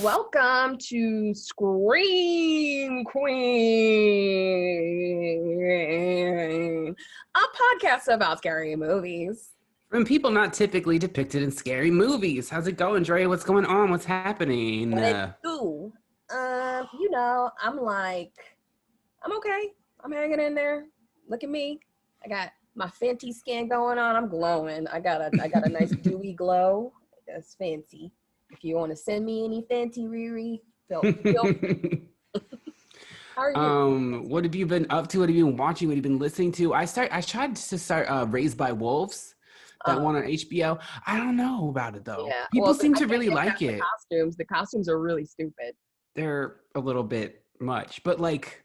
welcome to Scream Queen, a podcast about scary movies. From people not typically depicted in scary movies. How's it going, Dre? What's going on? What's happening? What it do? I'm okay. I'm hanging in there. Look at me. I got my Fenty skin going on. I'm glowing. I got a nice dewy glow. That's fancy. If you want to send me any Fenty, Riri, feel How are you? What have you been up to? What have you been watching? What have you been listening to? I tried to start Raised by Wolves, that one on HBO. I don't know about it though. Yeah. People seem to really like it. The costumes are really stupid. They're a little bit much, but like,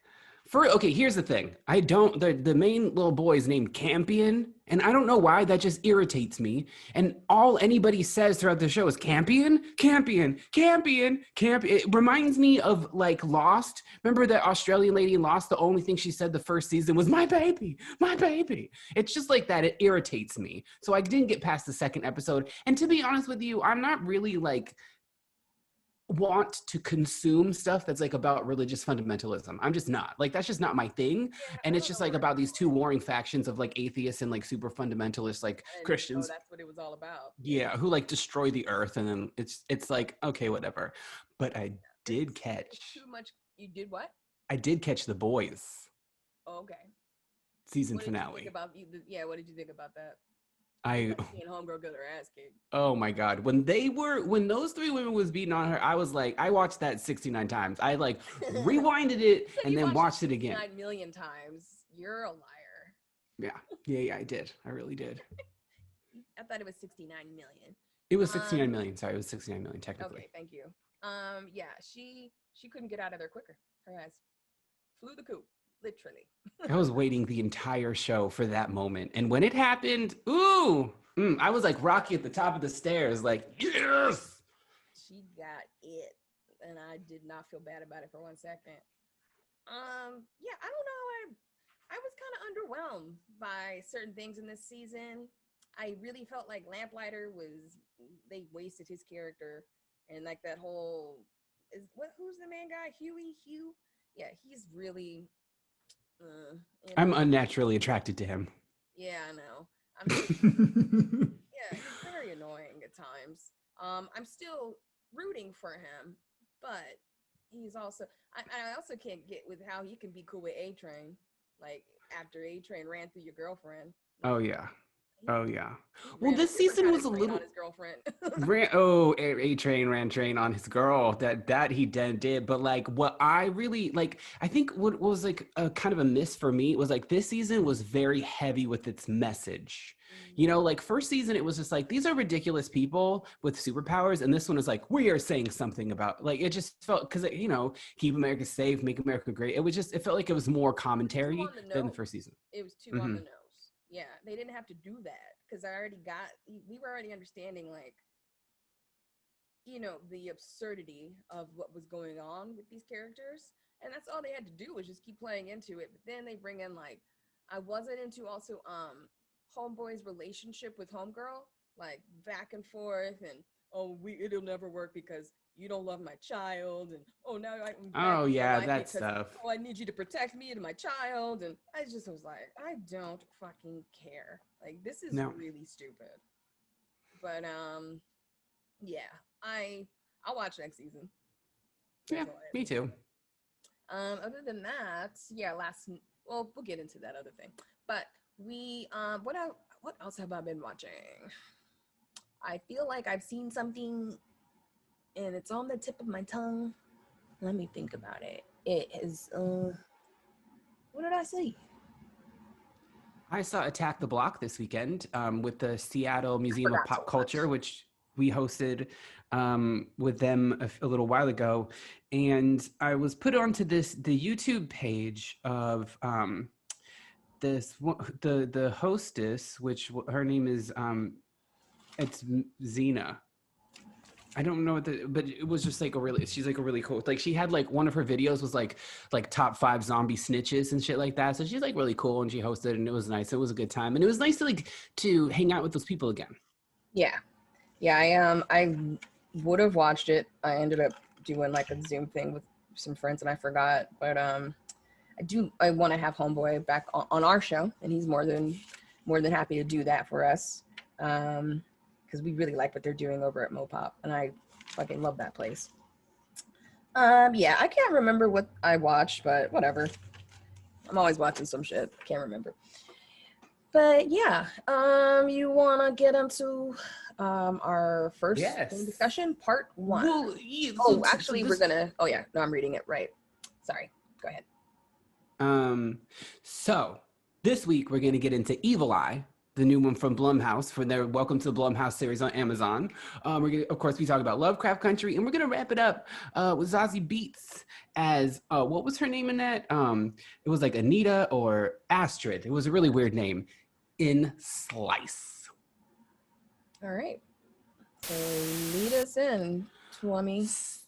here's the thing. The main little boy is named Campion, and I don't know why, that just irritates me. And all anybody says throughout the show is Campion, Campion, Campion, Campion. It reminds me of like Lost. Remember that Australian lady in Lost? The only thing she said the first season was my baby, my baby. It's just like that. It irritates me. So I didn't get past the second episode. And to be honest with you, I'm not really like want to consume stuff that's like about religious fundamentalism. I'm just not. Like, that's just not my thing. And it's just like about these two warring factions of like atheists and like super fundamentalist like Christians. That's what it was all about. Yeah, who like destroy the earth, and then it's like, okay, whatever. But I did catch. It's too much. You did what? I did catch The Boys. Oh, okay. Season finale. What did you think about that? Seeing homegirl get her ass kicked. Oh my God. When those three women was beating on her, I was like, I watched that 69 times. I like rewinded it and then watched it again. 9 million times. You're a liar. Yeah, I did. I really did. I thought it was 69 million. It was 69 million. Sorry, it was 69 million technically. Okay, thank you. Yeah, she couldn't get out of there quicker. Her ass flew the coop. Literally. I was waiting the entire show for that moment. And when it happened, I was like Rocky at the top of the stairs, like, yes! She got it. And I did not feel bad about it for 1 second. I don't know. I was kind of underwhelmed by certain things in this season. I really felt like Lamplighter they wasted his character. And like that whole, who's the main guy? Hugh? Yeah, he's really... I'm unnaturally attracted to him. Yeah, I know. He's very annoying at times. I'm still rooting for him, but he's also... I also can't get with how he can be cool with A-Train. Like, after A-Train ran through your girlfriend. Oh, yeah. Well, this season was a little... on his girlfriend. A-Train ran train on his girl. That he did. But like, what I really like, I think what was like a kind of a miss for me was like, this season was very heavy with its message. You know, like first season, it was just like, these are ridiculous people with superpowers. And this one is like, we are saying something about, like, it just felt, because, you know, keep America safe, make America great. It felt like it was more commentary than the first season. It was too on the nose. Yeah, they didn't have to do that because we were already understanding, like, you know, the absurdity of what was going on with these characters. And that's all they had to do was just keep playing into it. But then they bring in, like, I wasn't into also Homeboy's relationship with Homegirl, like back and forth, and it'll never work because you don't love my child, and that stuff. I need you to protect me and my child, and I just was like, I don't fucking care. Like, this is really stupid. But I'll watch next season. Yeah, me too. Other than that, we'll get into that other thing. But what else have I been watching? I feel like I've seen something and it's on the tip of my tongue. Let me think about it. It is, what did I see? I saw Attack the Block this weekend with the Seattle Museum of Pop Culture, which we hosted with them a little while ago. And I was put onto the YouTube page of the hostess, which her name is, it's Xena. I don't know but it was just like she's like a really cool, like she had like one of her videos was like top 5 zombie snitches and shit like that. So she's like really cool and she hosted and it was nice. It was a good time. And it was nice to hang out with those people again. Yeah. I would have watched it. I ended up doing like a Zoom thing with some friends and I forgot, but I want to have Homeboy back on our show, and he's more than happy to do that for us, because we really like what they're doing over at Mopop, and I fucking love that place. Yeah, I can't remember what I watched, but whatever. I'm always watching some shit. Can't remember. But yeah, you wanna get into our first Yes. discussion, part 1. Well, yeah, Oh, so actually, this, oh yeah, no, I'm reading it right. Sorry, go ahead. So this week we're gonna get into Evil Eye, the new one from Blumhouse for their Welcome to the Blumhouse series on Amazon. We're gonna, of course, be talking about Lovecraft Country, and we're gonna wrap it up with Zazie Beetz as what was her name in that? It was like Anita or Astrid. It was a really weird name in Slice. All right, so lead us in, Twummy.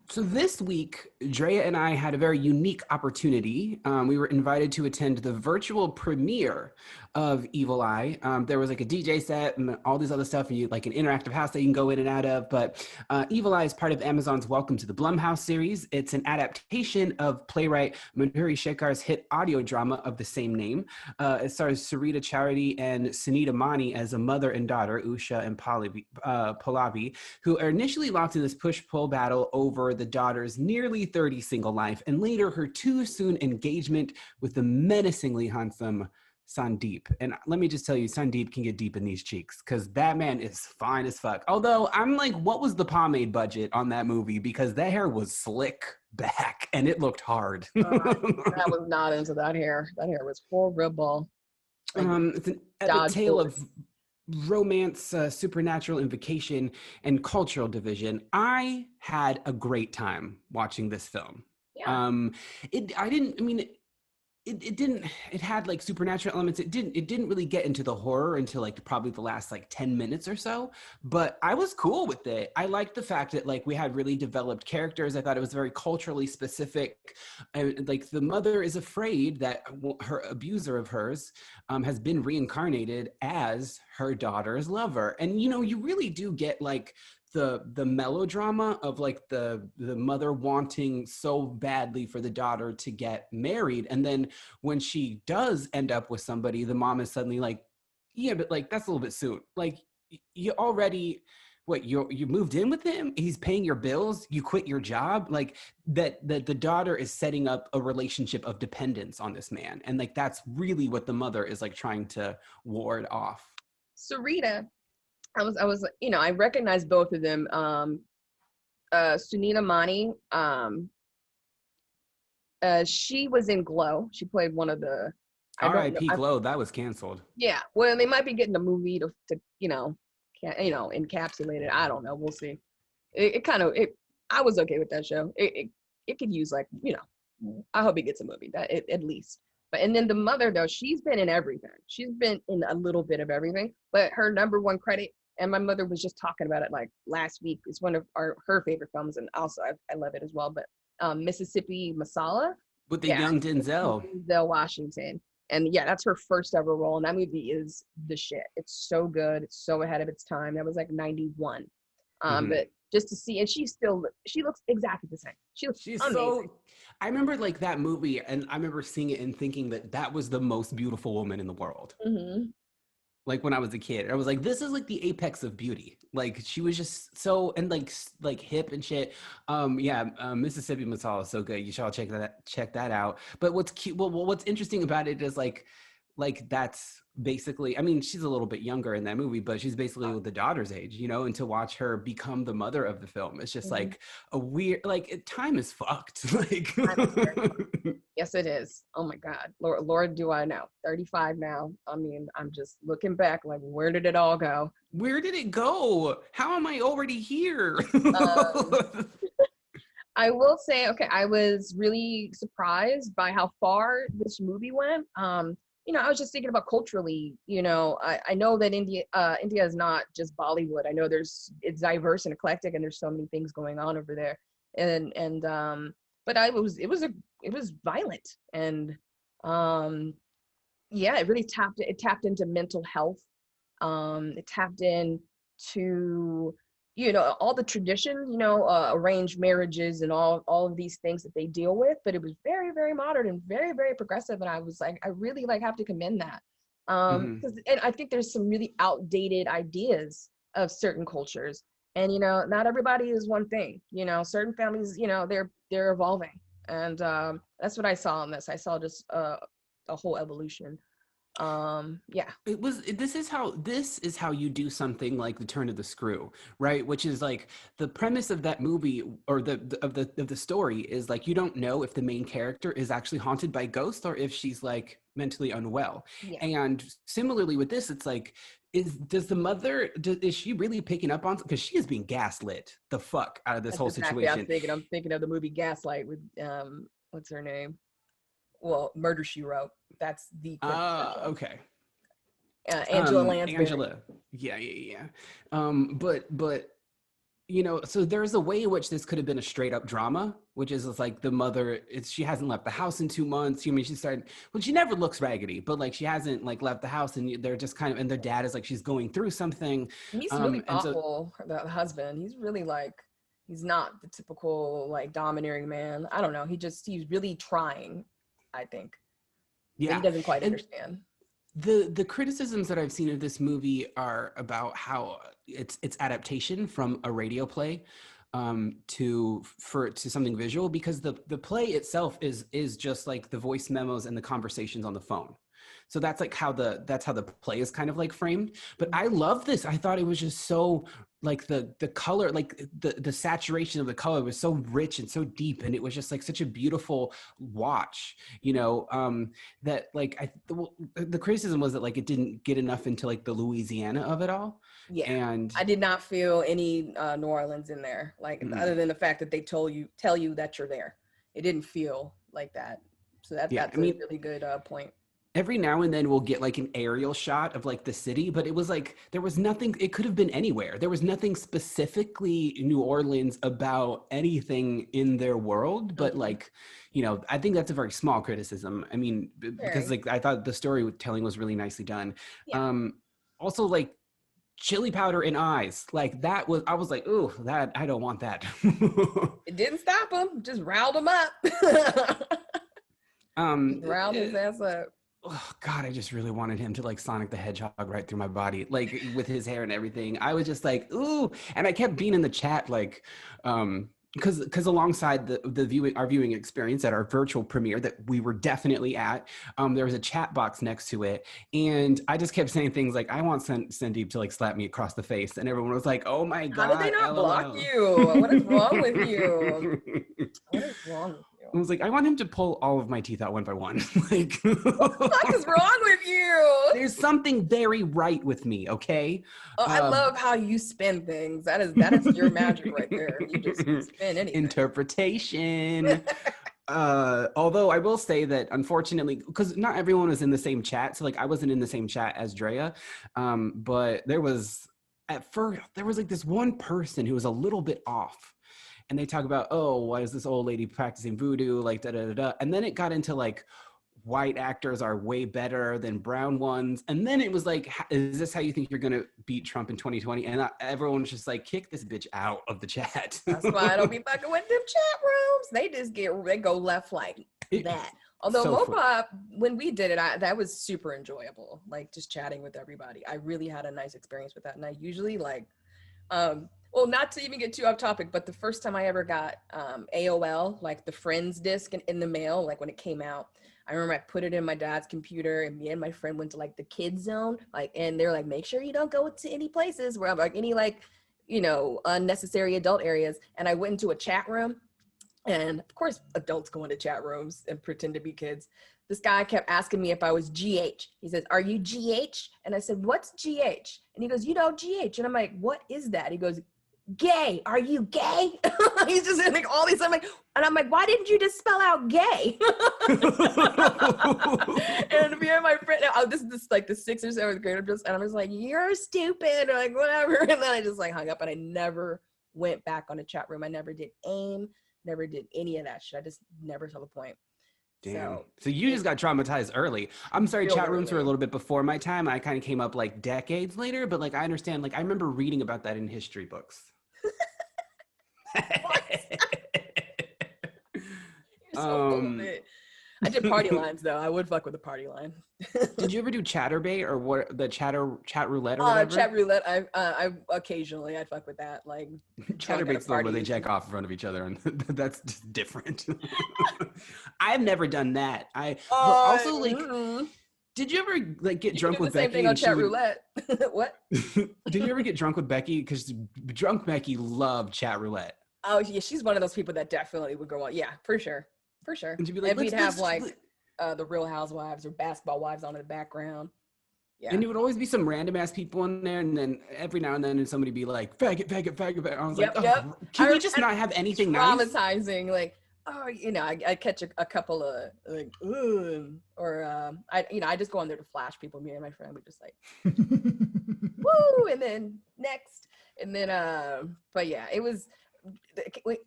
So this week, Drea and I had a very unique opportunity. We were invited to attend the virtual premiere of Evil Eye. There was like a DJ set and all this other stuff, and you like an interactive house that you can go in and out of. But Evil Eye is part of Amazon's Welcome to the Blumhouse series. It's an adaptation of playwright Madhuri Shekhar's hit audio drama of the same name. It stars Sarita Charity and Sunita Mani as a mother and daughter, Usha and Pallavi, who are initially locked in this push-pull battle over the daughter's nearly 30 single life, and later her too soon engagement with the menacingly handsome Sandeep. And let me just tell you, Sandeep can get deep in these cheeks because that man is fine as fuck. Although I'm like, what was the pomade budget on that movie? Because that hair was slick back and it looked hard. I was not into that hair. That hair was horrible. It's an epic tale of romance, supernatural invocation, and cultural division. I had a great time watching this film. Yeah. It had like supernatural elements. It didn't really get into the horror until like probably the last like 10 minutes or so, but I was cool with it. I liked the fact that like we had really developed characters. I thought it was very culturally specific. Like the mother is afraid that her abuser of hers has been reincarnated as her daughter's lover. And you know, you really do get like the melodrama of like the mother wanting so badly for the daughter to get married, and then when she does end up with somebody, the mom is suddenly like, yeah, but like that's a little bit soon. Like you already, what, you moved in with him, he's paying your bills, you quit your job, like that the daughter is setting up a relationship of dependence on this man, and like that's really what the mother is like trying to ward off. Sarita, I was, you know, I recognized both of them. Sunita Mani, she was in Glow. She played one of the. R.I.P. Glow, that was canceled. Yeah, well, they might be getting a movie to you know, encapsulate it. I don't know. We'll see. It kind of it. I was okay with that show. It could use like, you know. I hope it gets a movie at least. But and then the mother though, she's been in everything. She's been in a little bit of everything. But her number one credit, and my mother was just talking about it like last week. It's one of her favorite films, and also I love it as well. But Mississippi Masala with the young Denzel Washington, and yeah, that's her first ever role, and that movie is the shit. It's so good. It's so ahead of its time. That was like 91. But just to see, and she looks exactly the same. She's amazing. So, I remember like that movie, and I remember seeing it and thinking that was the most beautiful woman in the world. Mm-hmm. Like when I was a kid, I was like, this is like the apex of beauty. Like she was just so, and like hip and shit. Mississippi Masala is so good. You should all check that out. But what's cute, what's interesting about it is like that's basically, I mean, she's a little bit younger in that movie, but she's basically the daughter's age, you know, and to watch her become the mother of the film, it's just like a weird, like time is fucked. Like, yes, it is. Oh my God, Lord, do I know? 35 now. I mean, I'm just looking back, like, where did it all go? Where did it go? How am I already here? I will say, okay, I was really surprised by how far this movie went. You know, I was just thinking about culturally, you know, I know that India is not just Bollywood. I know it's diverse and eclectic, and there's so many things going on over there. But it was violent, and yeah, it really tapped into mental health. It tapped into you know, all the tradition, you know, arranged marriages and all of these things that they deal with, but it was very, very modern and very, very progressive. And I was like, I really like have to commend that. Hmm. Because and I think there's some really outdated ideas of certain cultures. And you know, not everybody is one thing. You know, certain families, you know, they're evolving. And that's what I saw in this. I saw just a whole evolution. Yeah. This is how you do something like The Turn of the Screw, right? Which is like the premise of that movie, or the story is like, you don't know if the main character is actually haunted by ghosts or if she's like mentally unwell. Yeah. And similarly with this, it's like, is she really picking up on, because she is being gaslit the fuck out of this That's whole exactly what I was situation. thinking. I'm thinking of the movie Gaslight with what's her name? Well, Murder She Wrote. That's the quintessential. Okay. Angela Lansbury. Angela. Yeah, yeah, yeah. But you know, so there's a way in which this could have been a straight up drama, which is like the mother, she hasn't left the house in 2 months. I mean, she started, well, she never looks raggedy, but like she hasn't like left the house, and they're just kind of, and their dad is like, she's going through something. He's really And so, thoughtful, the husband. He's really like, he's not the typical like domineering man. I don't know. He's really trying, I think, but he yeah. doesn't quite And understand. the criticisms that I've seen of this movie are about how it's adaptation from a radio play to something visual, because the play itself is just like the voice memos and the conversations on the phone. So that's like that's how the play is kind of like framed. But I love this. I thought it was just so like the color, like the saturation of the color was so rich and so deep, and it was just like such a beautiful watch, you know. That like the criticism was that like it didn't get enough into like the Louisiana of it all. Yeah. And I did not feel any New Orleans in there, like other than the fact that they tell you that you're there. It didn't feel like that. So yeah, that's I a mean, really good point. every now and then we'll get like an aerial shot of like the city, but it was like there was nothing, it could have been anywhere. There was nothing specifically New Orleans about anything in their world. But Mhm. like, you know, I think that's a very small criticism. I mean, because Very. like I thought the storytelling was really nicely done. Yeah. Also like chili powder in eyes, like that was, I was like, ooh, that, I don't want that. It didn't stop him, just riled him up. um Just riled his ass up. oh God, I just really wanted him to like Sonic the Hedgehog right through my body, like with his hair and everything. I was just like, ooh, and I kept being in the chat, like, because alongside the viewing, our viewing experience at our virtual premiere that we were definitely at, there was a chat box next to it, and I just kept saying things like, I want Sandeep to like slap me across the face, and everyone was like, oh my How did they God, not block LOL. you? What is wrong with you? What is wrong with I you? was like, I want him to pull all of my teeth out one by one. Like, What the fuck is wrong with you? there's something very right with me, okay? Oh, I Um, love how you spin things. That is your magic right there. You just spin anything. interpretation. Although I will say that unfortunately, because not everyone was in the same chat, so like I wasn't in the same chat as Drea, but there was, at first there was like this one person who was a little bit off, and they talk about, oh, why is this old lady practicing voodoo, like da da da da, and then it got into like white actors are way better than brown ones, and then it was like, is this how you think you're gonna beat Trump in 2020? And everyone was just like, kick this bitch out of the chat. That's why I don't be fucking with them chat rooms. They go left like that. Although So funny. Mopop, when we did it, that was super enjoyable. Like just chatting with everybody. I really had a nice experience with that. And I usually like, well, not to even get too off topic, but the first time I ever got AOL, like the Friends disc in the mail, like when it came out, I remember I put it in my dad's computer, and me and my friend went to like the kids zone, like, and they're like, make sure you don't go to any places where I'm like any like, you know, unnecessary adult areas. And I went into a chat room, and of course adults go into chat rooms and pretend to be kids. This guy kept asking me if I was GH. He says, are you GH? And I said, what's GH? And he goes, you know, GH. And I'm like, what is that? He goes, gay. Are you gay? He's just like all these. I'm like, why didn't you just spell out gay? And me and my friend, this is like the 6th or 7th grade. I'm just like, you're stupid, or like whatever. And then I just like hung up, and I never went back on a chat room. I never did AIM, never did any of that shit. I just never saw the point. Damn. So you just got traumatized early. I'm sorry, Real chat rooms were a early. little bit before my time. I kind of came up like decades later, but like I understand, like I remember reading about that in history books. You're so full of it. I did party lines though. I would fuck with a party line. Did you ever do Chatterbait or what the chat roulette or whatever? Chat roulette. I occasionally I'd fuck with that. Like Chatterbait's the one where they jack off in front of each other, and that's just different. I've never done that. But also like, did you ever like get drunk with Becky? Same thing on chat roulette. What? Did you ever get drunk with Becky? Because drunk Becky loved chat roulette. Oh yeah, she's one of those people that definitely would go on. Yeah, for sure. And she'd be like, and we'd have like the Real Housewives or Basketball Wives on in the background. Yeah. And it would always be some random ass people in there, and then every now and then somebody be like, faggot. I was like, can we just not have anything traumatizing? Nice? Like, oh, you know, I catch a couple of like, or I just go on there to flash people. Me and my friend would just like, woo, and then next, and then but yeah, it was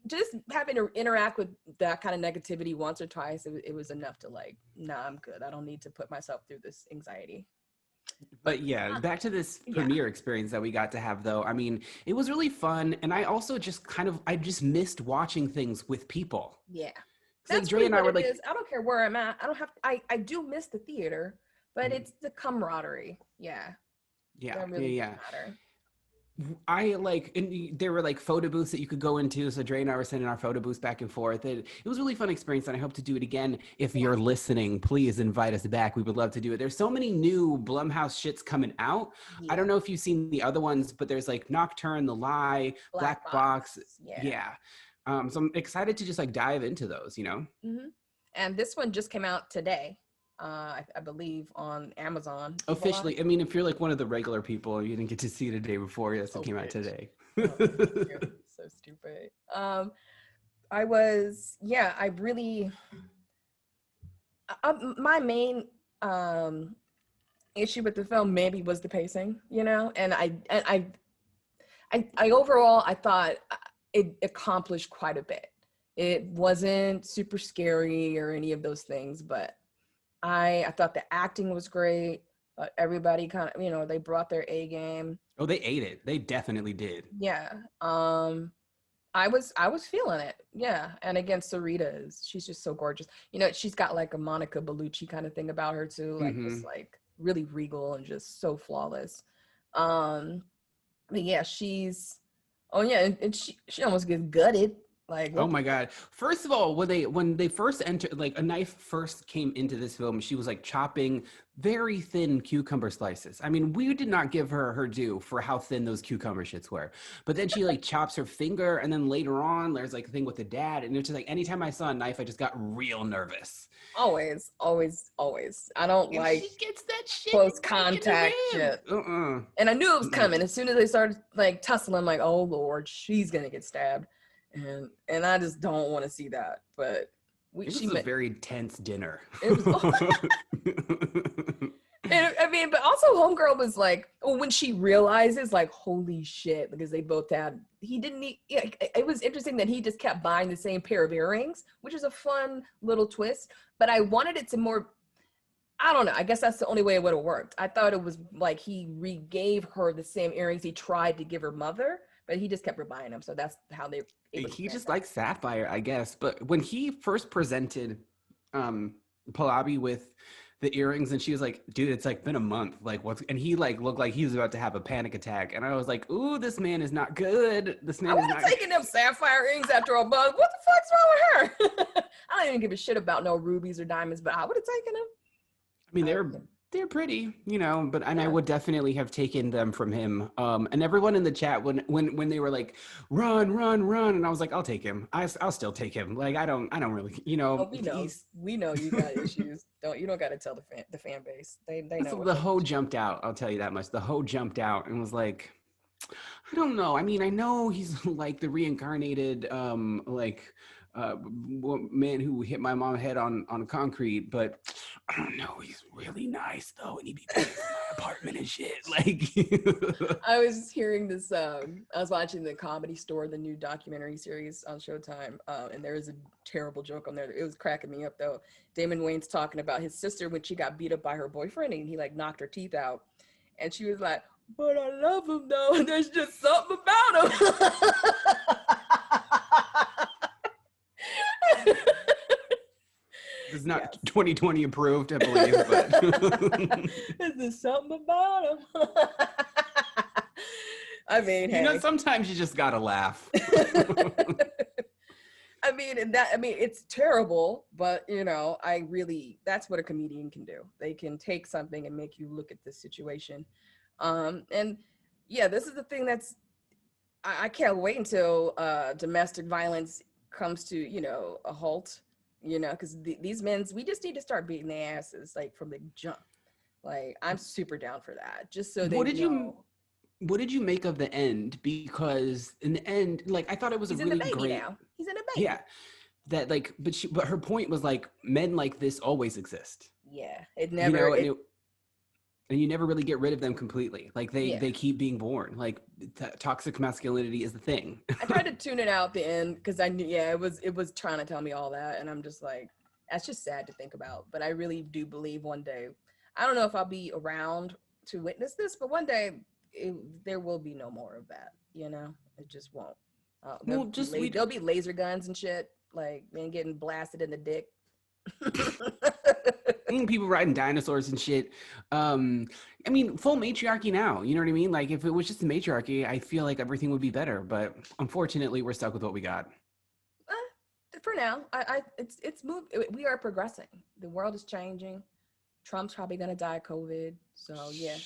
just having to interact with that kind of negativity once or twice. It was enough to like, nah, I'm good. I don't need to put myself through this anxiety. But yeah, back to this premiere experience that we got to have though. I mean, it was really fun. And I also just I just missed watching things with people. Yeah. That's like Dre and I were like, I don't care where I'm at. I do miss the theater, but it's the camaraderie. Yeah. Yeah. Really matter. I like, and there were like photo booths that you could go into. So Dre and I were sending our photo booths back and forth. It was a really fun experience, and I hope to do it again. If you're listening, please invite us back. We would love to do it. There's so many new Blumhouse shits coming out. Yeah. I don't know if you've seen the other ones, but there's like Nocturne, The Lie, Black Box. Yeah. So I'm excited to just like dive into those, you know? Mm-hmm. And this one just came out today. I believe on Amazon. Officially. I mean, if you're like one of the regular people, you didn't get to see it a day before. Yes, it came out today. So stupid. My main issue with the film maybe was the pacing, you know, and I overall, I thought it accomplished quite a bit. It wasn't super scary or any of those things, but I thought the acting was great. Everybody kind of, you know, they brought their A game. Oh, they ate it. They definitely did. Yeah. I was feeling it. Yeah. And again, she's just so gorgeous. You know, she's got like a Monica Bellucci kind of thing about her too. Like just like really regal and just so flawless. But yeah, and she almost gets gutted. Like, oh my God. First of all, when they first entered, like a knife first came into this film, she was like chopping very thin cucumber slices. I mean, we did not give her due for how thin those cucumber shits were. But then she like chops her finger, and then later on there's like a thing with the dad, and it's just like anytime I saw a knife, I just got real nervous. Always. I don't like she gets that shit close contact shit. And I knew it was coming. As soon as they started like tussling, I'm like, oh Lord, she's gonna get stabbed. And I just don't want to see that. But it was a very tense dinner. It was, and, I mean, but also Homegirl was like, when she realizes, like, holy shit, because they both had, it was interesting that he just kept buying the same pair of earrings, which is a fun little twist. But I wanted it to more, I don't know, I guess that's the only way it would have worked. I thought it was like he re-gave her the same earrings he tried to give her mother, but he just kept rebuying them. So that's how he just likes sapphire, I guess. But when he first presented Pallavi with the earrings, and she was like, dude, it's like been a month, like what's, and he like looked like he was about to have a panic attack, and I was like, ooh, this man is not good. I would have taken them sapphire earrings after a month. What the fuck's wrong with her? I don't even give a shit about no rubies or diamonds, but I would have taken them. I mean, they're pretty, you know, but I would definitely have taken them from him. And everyone in the chat, when they were like, run, and I was like, I'll take him. I'll still take him. Like, I don't really, you know. Oh, we know you got issues. You don't got to tell the fan base. They know. The hoe jumped out. I'll tell you that much. The hoe jumped out and was like, I don't know. I mean, I know he's like the reincarnated, man who hit my mom head on concrete, but I don't know, he's really nice though, and he'd be paying for my apartment and shit. Like, I was hearing this, I was watching the Comedy Store, the new documentary series on Showtime, and there was a terrible joke on there. It was cracking me up though. Damon Wayans talking about his sister when she got beat up by her boyfriend and he like knocked her teeth out, and she was like, but I love him though, and there's just something about him. is not Yes. 2020 approved, I believe, but Is there something about him? I mean, you know, hey. sometimes you just gotta laugh. I mean, it's terrible, but you know, that's what a comedian can do. They can take something and make you look at this situation. And yeah, this is the thing I can't wait until domestic violence comes to, you know, a halt, you know, because these men, we just need to start beating their asses like from the jump. Like, I'm super down for that, just so they What did you know. what did you make of the end? Because in the end, like I thought it was a He's in the really baby great, now. He's in a baby. yeah, that like, but her point was like men like this always exist, Yeah, it you never, know, it, and you never really get rid of them completely. Like yeah. they keep being born. Like toxic masculinity is the thing. I tried to tune it out the end because I knew, yeah, it was trying to tell me all that, and I'm just like, that's just sad to think about. But I really do believe one day, I don't know if I'll be around to witness this, but one day there will be no more of that. You know, it just won't. Well, just we There'll be laser guns and shit, like man getting blasted in the dick. people riding dinosaurs and shit. I mean, full matriarchy now. You know what I mean? Like if it was just a matriarchy, I feel like everything would be better. But unfortunately, we're stuck with what we got. For now, it's moved. We are progressing. The world is changing. Trump's probably gonna die of COVID. So yeah.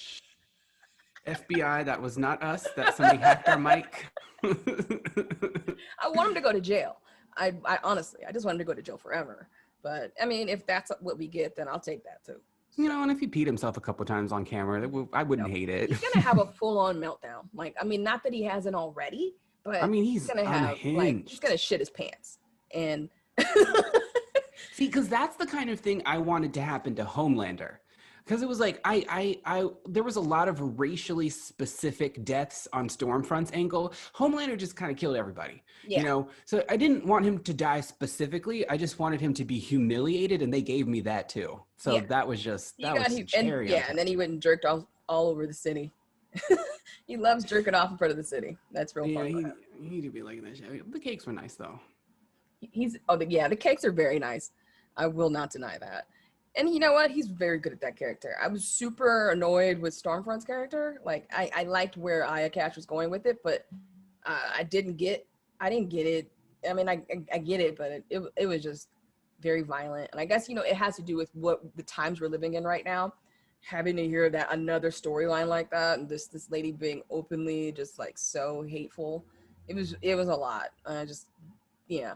FBI, that was not us. That somebody hacked our mic. I want him to go to jail. I honestly, I just want him to go to jail forever. But I mean, if that's what we get, then I'll take that too. You know, and if he peed himself a couple times on camera, I wouldn't No, hate it. he's gonna have a full-on meltdown. Like, I mean, not that he hasn't already, I but mean, he's he's gonna have like he's unhinged. gonna shit his pants. And See, because that's the kind of thing I wanted to happen to Homelander. Because it was like there was a lot of racially specific deaths on Stormfront's angle. Homelander just kind of killed everybody, you yeah, know. So I didn't want him to die specifically. I just wanted him to be humiliated, and they gave me that too. So yeah, that was just he got he and cherry on yeah, top. and then he went and jerked off all over the city. He loves jerking off in front of the city. That's real Yeah, fun with him. he need to be liking that shit. The cakes were nice though. The cakes are very nice. I will not deny that. And you know what? He's very good at that character. I was super annoyed with Stormfront's character. Like I liked where Aya Cash was going with it, but I didn't get it. I mean, I get it, but it was just very violent. And I guess, you know, it has to do with what the times we're living in right now. Having to hear that another storyline like that, and this lady being openly just like so hateful. It was a lot. Yeah.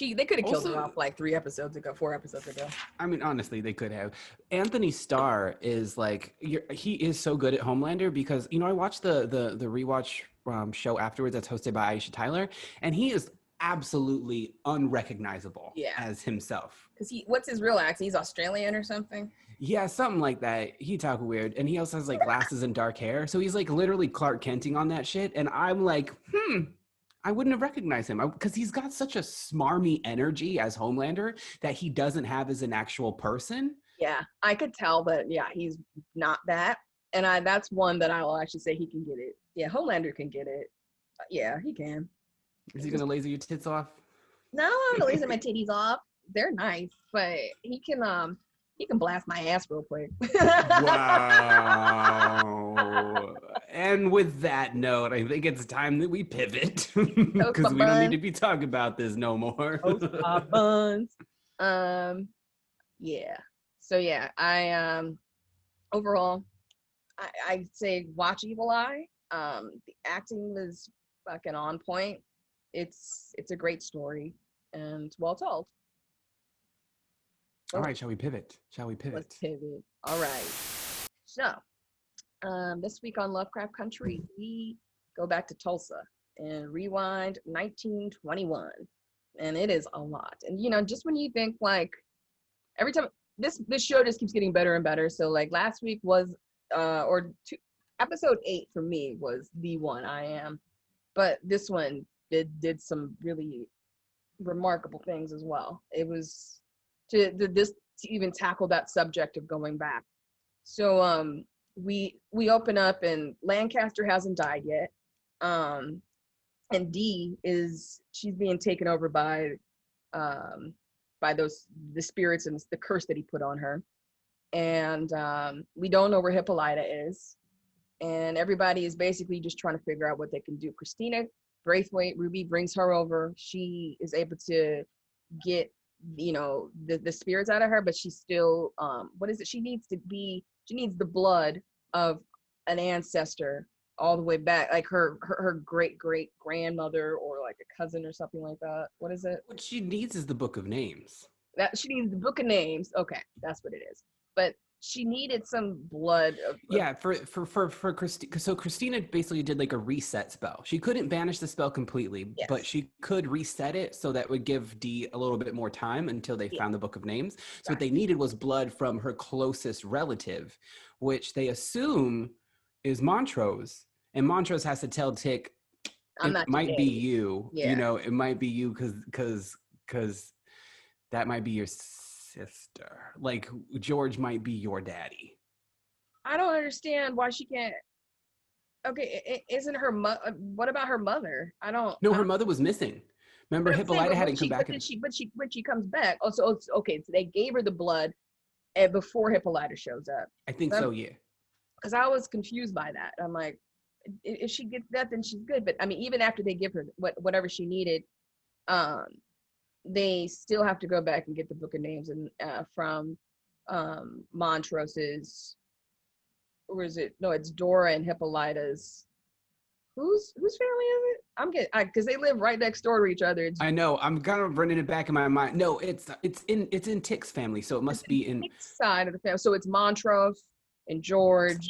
They could have killed her Also, off like 4 episodes ago. I mean, honestly, they could have. Anthony Starr is like he is so good at Homelander because you know I watched the rewatch show afterwards that's hosted by Aisha Tyler, and he is absolutely unrecognizable Yeah. as himself. Because what's his real accent? He's Australian or something? Yeah, something like that. He talk weird, and he also has like glasses and dark hair, so he's like literally Clark Kenting on that shit. And I'm like, I wouldn't have recognized him because he's got such a smarmy energy as Homelander that he doesn't have as an actual person. Yeah, I could tell that, yeah, he's not that. And that's one that I will actually say he can get it. Yeah, Homelander can get it. Yeah, he can. Is he gonna laser your tits off? No, I'm gonna laser my titties off. They're nice, but he can blast my ass real quick. Wow. And with that note, I think it's time that we pivot because we don't need to be talking about this no more. Toast my buns. Yeah. So yeah, overall, I say watch Evil Eye. The acting was fucking on point. It's a great story and it's well told. All right, shall we pivot? Let's pivot. All right. So, this week on Lovecraft Country, we go back to Tulsa and rewind 1921. And it is a lot. And, you know, just when you think like every time this show just keeps getting better and better. So like last week was, episode 8 for me was the one I am. But this one did some really remarkable things as well. It was to even tackle that subject of going back. So we open up and Lancaster hasn't died yet. And she's being taken over by by the spirits and the curse that he put on her. And we don't know where Hippolyta is. And everybody is basically just trying to figure out what they can do. Christina Braithwaite, Ruby, brings her over. She is able to get, you know, the spirits out of her, but she's still, what is it? She needs the blood of an ancestor all the way back, like her great grandmother or like a cousin or something like that. What is it? What she needs is the Book of Names. That she needs the Book of Names. Okay, that's what it is. But she needed some blood yeah, for Christina. So Christina basically did like a reset spell. She couldn't banish the spell completely, yes. but she could reset it, so that would give Dee a little bit more time until they found the Book of Names. So what they needed was blood from her closest relative, which they assume is Montrose. And Montrose has to tell Tick, it might be you. Yeah. You know, it might be you because that might be your sister. Like, George might be your daddy. I don't understand why she can't. Okay, isn't her what about her mother? Her mother was missing. Remember, Hippolyta hadn't come back. But when she comes back, so okay, so they gave her the blood before Hippolyta shows up. I think so, yeah. Because I was confused by that. I'm like, if she gets that, then she's good. But I mean, even after they give her whatever she needed, they still have to go back and get the Book of Names and from Montrose's, or is it? No, it's Dora and Hippolyta's. Whose family is it? I'm getting, because they live right next door to each other. I know. I'm kind of running it back in my mind. No, it's in Tick's family, so it must be in Tick's side of the family. So it's Montrose and George.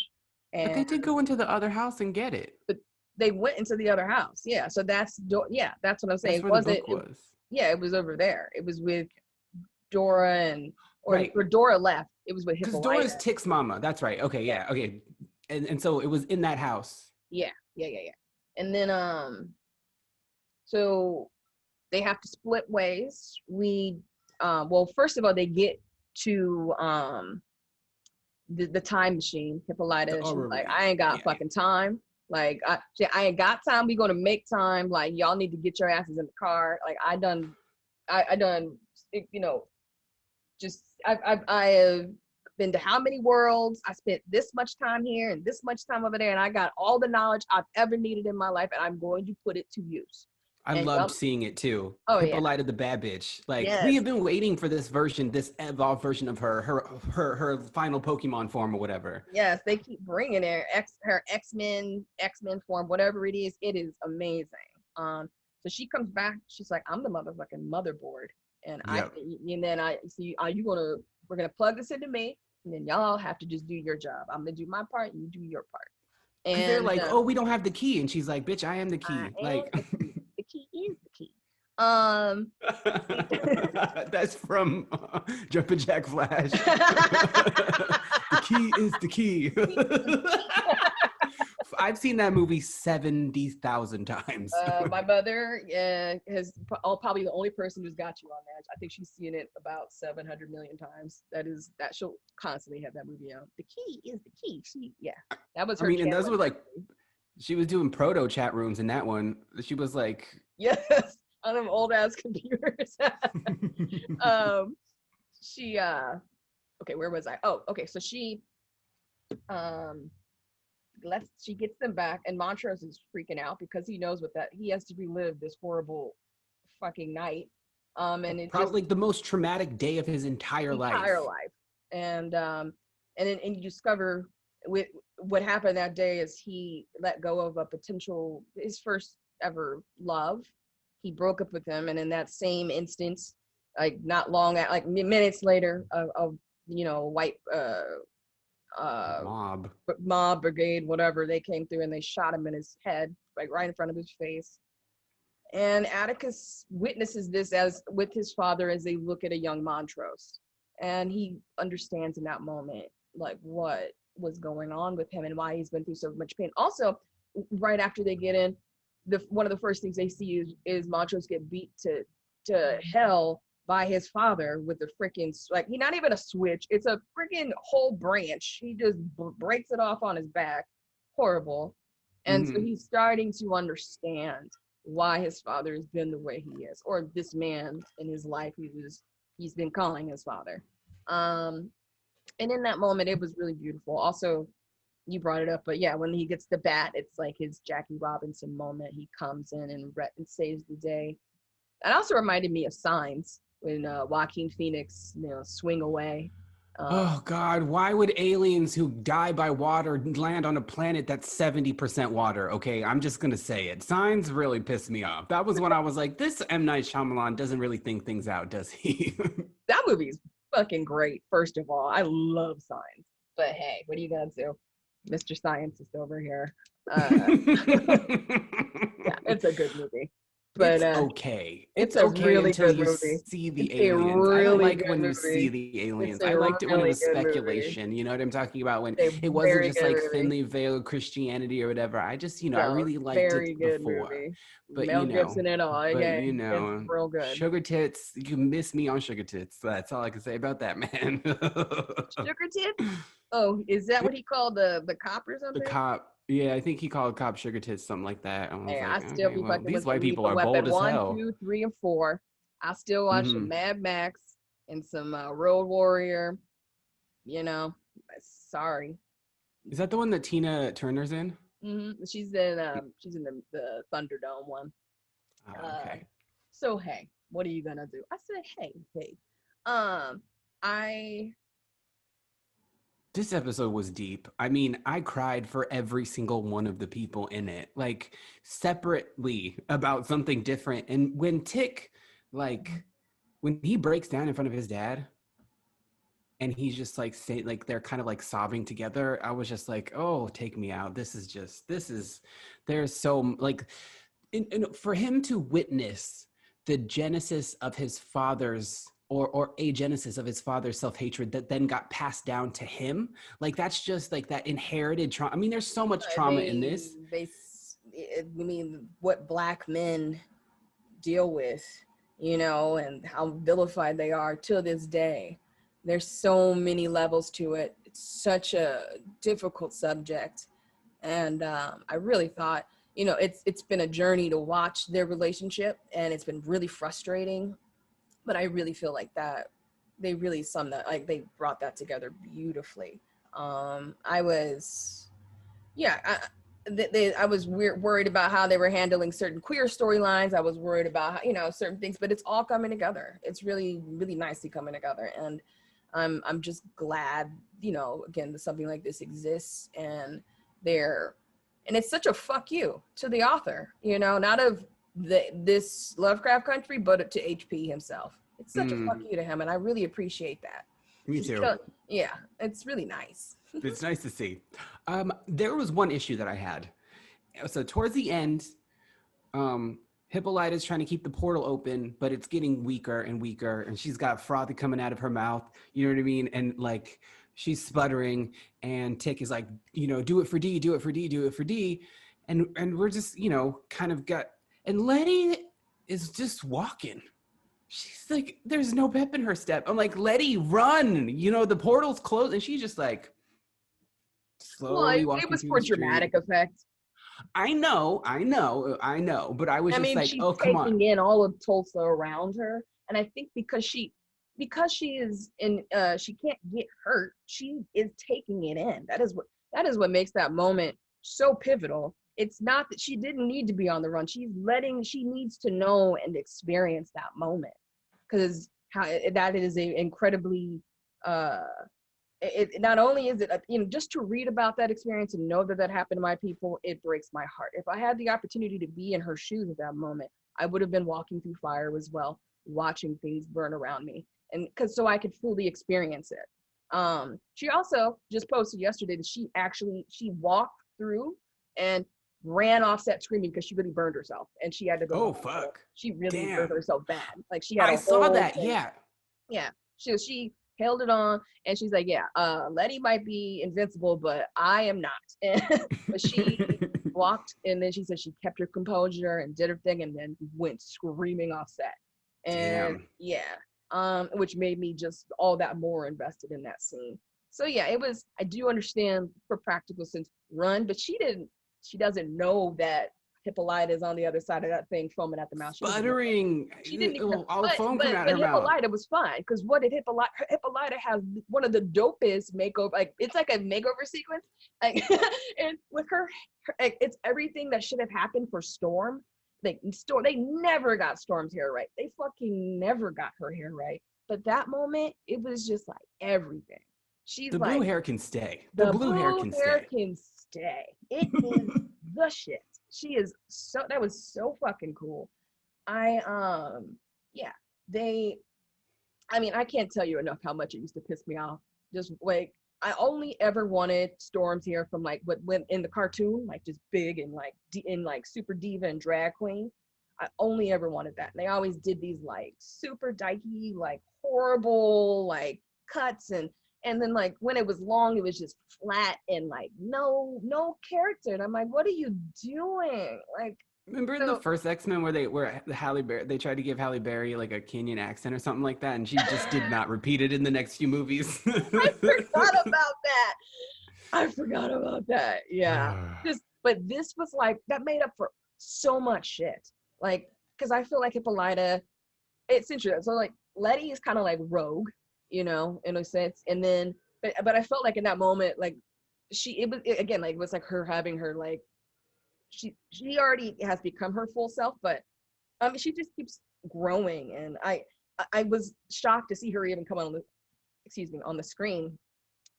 But they did go into the other house and get it. But they went into the other house. Yeah. So that's what I'm saying. That's where the book was. Yeah, it was over there. It was with Dora or Dora left. It was with Hippolyta. Because Dora's Tick's mama. That's right. Okay, yeah, okay. And so it was in that house. Yeah. And then so they have to split ways. First of all, they get to the time machine. Hippolyta, she's like, I ain't got fucking time. Like, I ain't got time. We gonna make time. Like, y'all need to get your asses in the car. Like, I done, you know, just I have been to how many worlds? I spent this much time here and this much time over there, and I got all the knowledge I've ever needed in my life, and I'm going to put it to use. I loved seeing it too. Oh, Hippolyta the bad bitch. Like, we have been waiting for this evolved version of her final Pokemon form or whatever. Yes, they keep bringing her X-Men form, whatever it is. It is amazing. So she comes back. She's like, I'm the motherfucking motherboard, and we're gonna plug this into me, and then y'all have to just do your job. I'm gonna do my part, you do your part. And they're like, oh, we don't have the key, and she's like, bitch, I am the key. The key is the key. That's from Jumpin' Jack Flash. The key is the key. I've seen that movie 70,000 times. My mother has probably the only person who's got you on that. I think she's seen it about 700 million times. That she'll constantly have that movie on. The key is the key. That was her. I mean, and those were like, she was doing proto chat rooms in that one. She was like, yes, on them old ass computers. Okay, where was I? Oh, okay, so she gets them back, and Montrose is freaking out because he knows that he has to relive this horrible fucking night. And it's probably like the most traumatic day of his entire life. And then you discover with what happened that day is he let go of his first ever love. He broke up with him, and in that same instance, like not long at like minutes later, white mob brigade, whatever, they came through and they shot him in his head, like right in front of his face. And Atticus witnesses this as with his father as they look at a young Montrose, and he understands in that moment like what was going on with him and why he's been through so much pain. Also, right after they get in, one of the first things they see is Montrose get beat to hell by his father with the freaking, like, he's not even a switch, it's a freaking whole branch. He just breaks it off on his back. Horrible. And so he's starting to understand why his father has been the way he is, or this man in his life. He was he's been calling his father. And in that moment, it was really beautiful. Also, you brought it up, but yeah, when he gets the bat, it's like his Jackie Robinson moment. He comes in and saves the day. It also reminded me of Signs when Joaquin Phoenix, swing away. Oh God, why would aliens who die by water land on a planet that's 70% water? Okay, I'm just gonna say it. Signs really pissed me off. That was when I was like, this M. Night Shyamalan doesn't really think things out, does he? That movie's fucking great, first of all. I love Signs. But hey, what are you gonna do? Mr. Scientist over here. Yeah, it's a good movie. But It's okay. it's It's a okay really until good you movie. see the It's a aliens. I don't really like good when you see movie. the It's aliens. a I liked it when it really was good movie. speculation. You know what I'm talking about? When It's a it wasn't very just good like movie. thinly veiled Christianity or whatever. I just, I No, really liked very it good before. movie. But Mel Gibson and all. but Okay, it's real good. sugar tits, you can miss me on sugar tits. That's all I can say about that, man. Sugar Tits? Oh, is that what he called the cop or The something? cop, yeah, I think he called cop sugar tits, something like that. I was Hey, I like, still okay, be well, fucking these with white some people Lethal are bold Weapon as 1, hell. 2, 3, and 4. I still watch some Hmm. Mad Max and some Road Warrior. Sorry. Is that the one that Tina Turner's in? She's in the Thunderdome one. Oh, Uh, okay. so hey, what are you gonna do? I said, hey. Um, I This episode was deep. I mean, I cried for every single one of the people in it, like separately about something different. And when Tick, like, when he breaks down in front of his dad and he's just like saying, like, they're kind of like sobbing together, I was just like, oh, take me out. There's so, like, for him to witness the genesis of his father's or a genesis of his father's self-hatred that then got passed down to him, like that's just like that inherited trauma. I mean, there's so much trauma in this. I mean, what black men deal with, and how vilified they are to this day. There's so many levels to it. It's such a difficult subject, and I really thought, it's been a journey to watch their relationship, and it's been really frustrating. But I really feel like that they really summed that, like they brought that together beautifully. I was, yeah, I was worried about how they were handling certain queer storylines. I was worried about, certain things, but it's all coming together. It's really, really nicely coming together. And I'm just glad, again, that something like this exists, and it's such a fuck you to the author, not of this Lovecraft Country, but to HP himself. It's such a fuck you to him, and I really appreciate that. Me too. Yeah, it's really nice. It's nice to see. There was one issue that I had. So towards the end, Hippolyta's trying to keep the portal open, but it's getting weaker and weaker, and she's got frothy coming out of her mouth. You know what I mean? And like she's sputtering, and Tick is like, do it for D, do it for D, do it for D, and we're just, kind of got. And Letty is just walking. She's like, there's no pep in her step. I'm like, Letty, run! The portal's closed, and she's just like Well, slowly it walking was through for the street. dramatic effect. I know. But I was I just mean, like, she's oh, come on. taking in all of Tulsa around her, and I think because she is in, she can't get hurt. She is taking it in. That is what makes that moment so pivotal. It's not that she didn't need to be on the run. She needs to know and experience that moment, because that is a incredibly it not only is it just to read about that experience and know that happened to my people, it breaks my heart. If I had the opportunity to be in her shoes at that moment, I would have been walking through fire as well, watching things burn around me, and so I could fully experience it. She also just posted yesterday that she walked through and ran off set screaming because she really burned herself, and she had to go to the Oh, hospital. fuck. She really burned Damn. herself bad. Like she had I a saw whole that. thing. Yeah. Yeah, she held it on, and she's like, yeah, Letty might be invincible, but I am not. But she walked, and then she said she kept her composure and did her thing, and then went screaming off set. And Damn. yeah, which made me just all that more invested in that scene. So yeah, I do understand for practical sense run, but she doesn't know that Hippolyta's on the other side of that thing foaming at the mouth. Sputtering. She didn't even, all the foam coming out of her mouth. Hippolyta was fine, because what did Hippolyta has one of the dopest makeover, like it's like a makeover sequence, like and with her like, it's everything that should have happened for Storm. They never got Storm's hair right. They fucking never got her hair right. But that moment, it was just like everything. She's the like, blue hair can stay. The blue hair can stay. It is the shit. She is so, that was so fucking cool. I can't tell you enough how much it used to piss me off. Just like, I only ever wanted Storm's hair from like what went in the cartoon, like just big and like in like super diva and drag queen. I only ever wanted that. And they always did these like super dykey, like horrible like cuts, and then like when it was long, it was just flat and like no character. And I'm like, what are you doing? Like, remember the first X-Men where Halle Berry, they tried to give Halle Berry like a Kenyan accent or something like that, and she just did not repeat it in the next few movies. I forgot about that. Yeah. But this was like, that made up for so much shit. Like, because I feel like Hippolyta, it's interesting. So like Letty is kind of like rogue, you know, in a sense. And then, but I felt like in that moment, like it was like her having her like, she already has become her full self, but she just keeps growing. And I was shocked to see her even come on the screen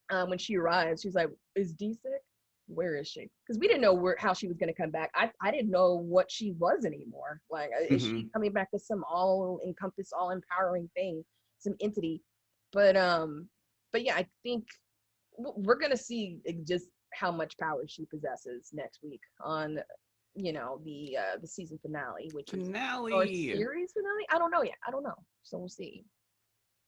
when she arrives. She's like, is Dee sick? Where is she? Because we didn't know how she was going to come back. I didn't know what she was anymore. Like, is she coming back to some all-encompass, all-empowering thing, some entity? But yeah, I think we're going to see just how much power she possesses next week on, you know, the season finale, or series finale. I don't know yet. I don't know. So we'll see.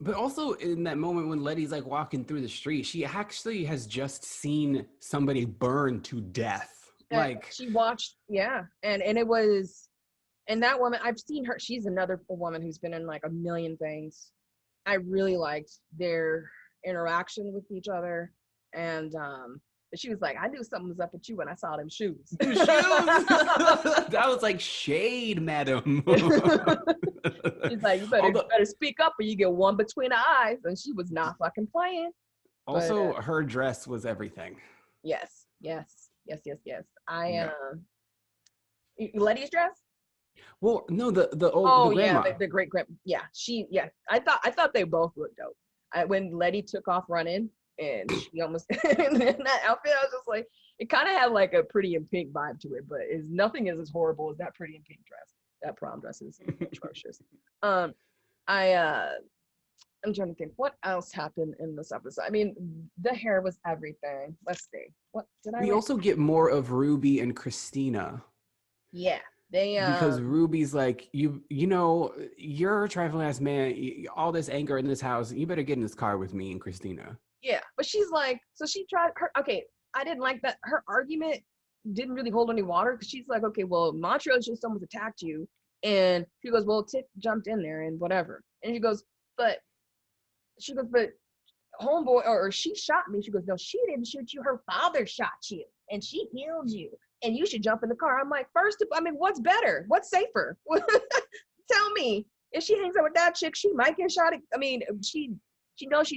But also in that moment when Letty's like walking through the street, she actually has just seen somebody burn to death. Like, she watched, yeah. And it was, and that woman, I've seen her, she's another woman who's been in like a million things. I really liked their interaction with each other. And she was like, I knew something was up with you when I saw them shoes. That was like shade, madam. She's like, you better speak up or you get one between the eyes. And she was not fucking playing. Also, her dress was everything. Yes. Letty's dress? Well, no, the grandma. Yeah, the great grandma. Yeah, I thought they both looked dope. When Letty took off running, and she almost in that outfit, I was just like, it kind of had like a Pretty in Pink vibe to it, but nothing is as horrible as that Pretty in Pink dress. That prom dress is atrocious. I'm trying to think what else happened in this episode. I mean, the hair was everything. Let's see. What did I? We also get more of Ruby and Christina. Yeah, they because Ruby's like, you know, you're a trifling ass man. All this anger in this house. You better get in this car with me and Christina. Yeah, but she's like, so she tried her. Okay, I didn't like that. Her argument didn't really hold any water, because she's like, okay, well, Montrose just almost attacked you, and she goes, well, Tick jumped in there and whatever, and but homeboy, or she shot me. She goes, no, she didn't shoot you. Her father shot you, and she healed you, and you should jump in the car. I'm like, what's better? What's safer? Tell me. If she hangs out with that chick, she might get shot. I mean, she knows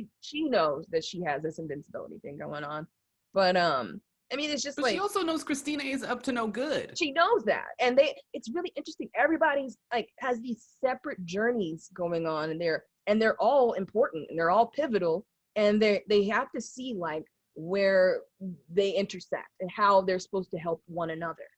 that she has this invincibility thing going on, but I mean, it's just but like, she also knows Christina is up to no good. She knows that, and it's really interesting. Everybody's like has these separate journeys going on, and they're all important and they're all pivotal, and they have to see like where they intersect and how they're supposed to help one another.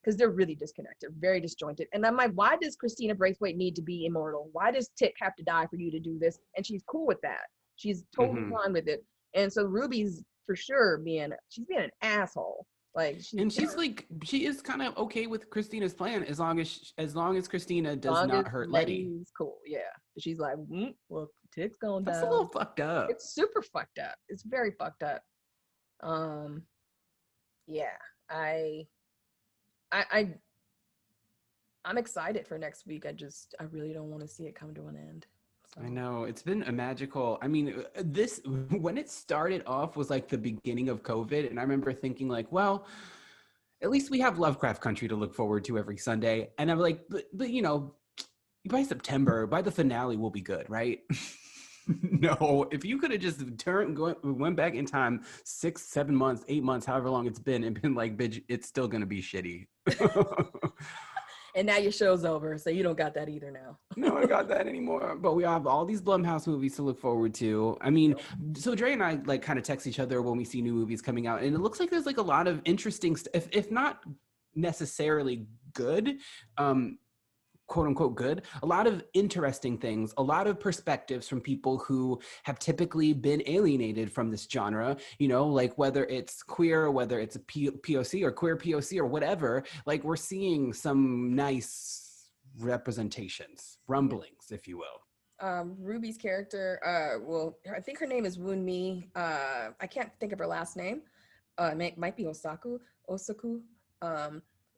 Because they're really disconnected, very disjointed. And I'm like, why does Christina Braithwaite need to be immortal? Why does Tick have to die for you to do this? And she's cool with that. She's totally fine with it. And so Ruby's for sure being an asshole. Like, she is kind of okay with Christina's plan as long as Christina does not hurt Letty. Letty's cool, yeah. She's like, well, Tick's going down. That's a little fucked up. It's super fucked up. It's very fucked up. Yeah, I'm excited for next week. I really don't want to see it come to an end. So. I know, it's been a magical, I mean, this, when it started off was like the beginning of COVID. And I remember thinking like, well, At least we have Lovecraft Country to look forward to every Sunday. And I'm like, but you know, by September, by the finale, we'll be good, right? No, if you could have just went back in time 6, 7 months, 8 months, however long it's been, and been like, bitch, it's still gonna be shitty. And now your show's over, so you don't got that either now. No, I got that anymore. But we have all these Blumhouse movies to look forward to. I mean, so Dre and I like kind of text each other when we see new movies coming out, and it looks like there's like a lot of interesting stuff, if not necessarily good, quote unquote good, a lot of interesting things, a lot of perspectives from people who have typically been alienated from this genre, you know, like whether it's queer, whether it's a POC or queer POC or whatever, like we're seeing some nice representations, rumblings, if you will. Ruby's character, well, I think her name is Woon-mi. I can't think of her last name. It might be Osaku.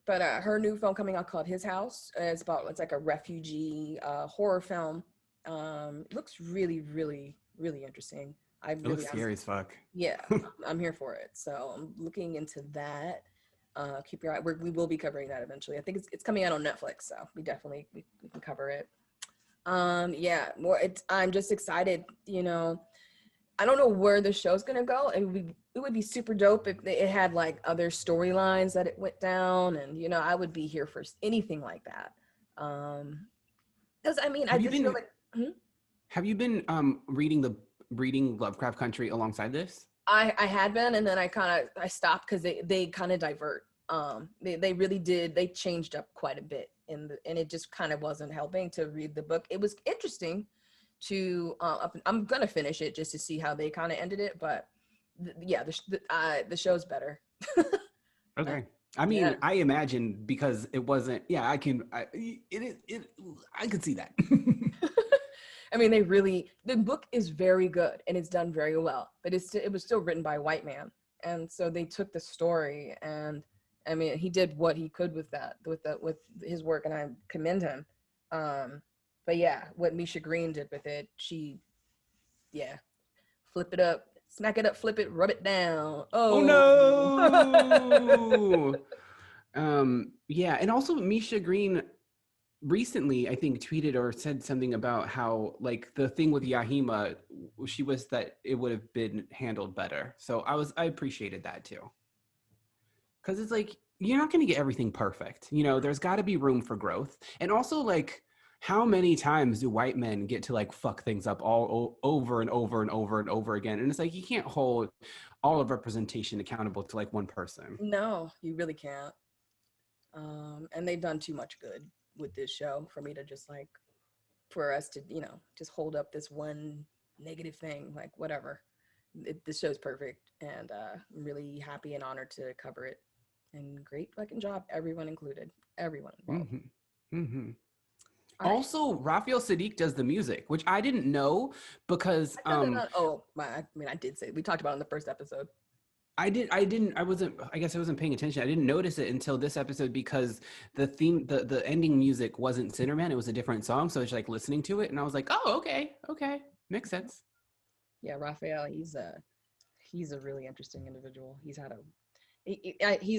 But her new film coming out called His House. It's like a refugee horror film. It looks really, really, really interesting. It looks scary as fuck. Yeah, I'm here for it. So I'm looking into that. Keep your eye. We will be covering that eventually. I think it's coming out on Netflix, so we definitely we can cover it. Yeah, I'm just excited. You know, I don't know where the show's gonna go, and it would be super dope if it had like other storylines that it went down, and you know, I would be here for anything like that. Because I mean, I just feel like. Have you been reading Lovecraft Country alongside this? I had been, and then I stopped because they kind of divert. They really did. They changed up quite a bit and it just kind of wasn't helping to read the book. It was interesting to I'm gonna finish it just to see how they kind of ended it, but the show's better. Okay. I mean, yeah. I imagine because it wasn't. Yeah, I could see that. I mean, the book is very good and it's done very well, but it was still written by a white man, and so they took the story, and I mean, he did what he could with his work, and I commend him. But yeah, what Misha Green did with it, flip it up, smack it up, flip it, rub it down. Oh no. Yeah, and also Misha Green recently, I think, tweeted or said something about how, like, the thing with Yahima, she was that it would have been handled better. So I appreciated that too. Because it's like, you're not going to get everything perfect. You know, there's got to be room for growth. And also, like, how many times do white men get to, like, fuck things up all over and over and over and over again? And it's like, you can't hold all of representation accountable to, like, one person. No, you really can't. And they've done too much good with this show for me to just, like, for us to, you know, just hold up this one negative thing, like, whatever. This show's perfect, and I'm really happy and honored to cover it. And great fucking job, everyone included. Everyone involved. Mm-hmm. Mm-hmm. Also, Raphael Sadiq does the music, which I didn't know because I did say we talked about it in the first episode. I guess I wasn't paying attention. I didn't notice it until this episode because the theme, the ending music wasn't Cinderman. It was a different song. So I was like listening to it and I was like, oh, okay. Makes sense. Yeah, Raphael, he's a really interesting individual. He's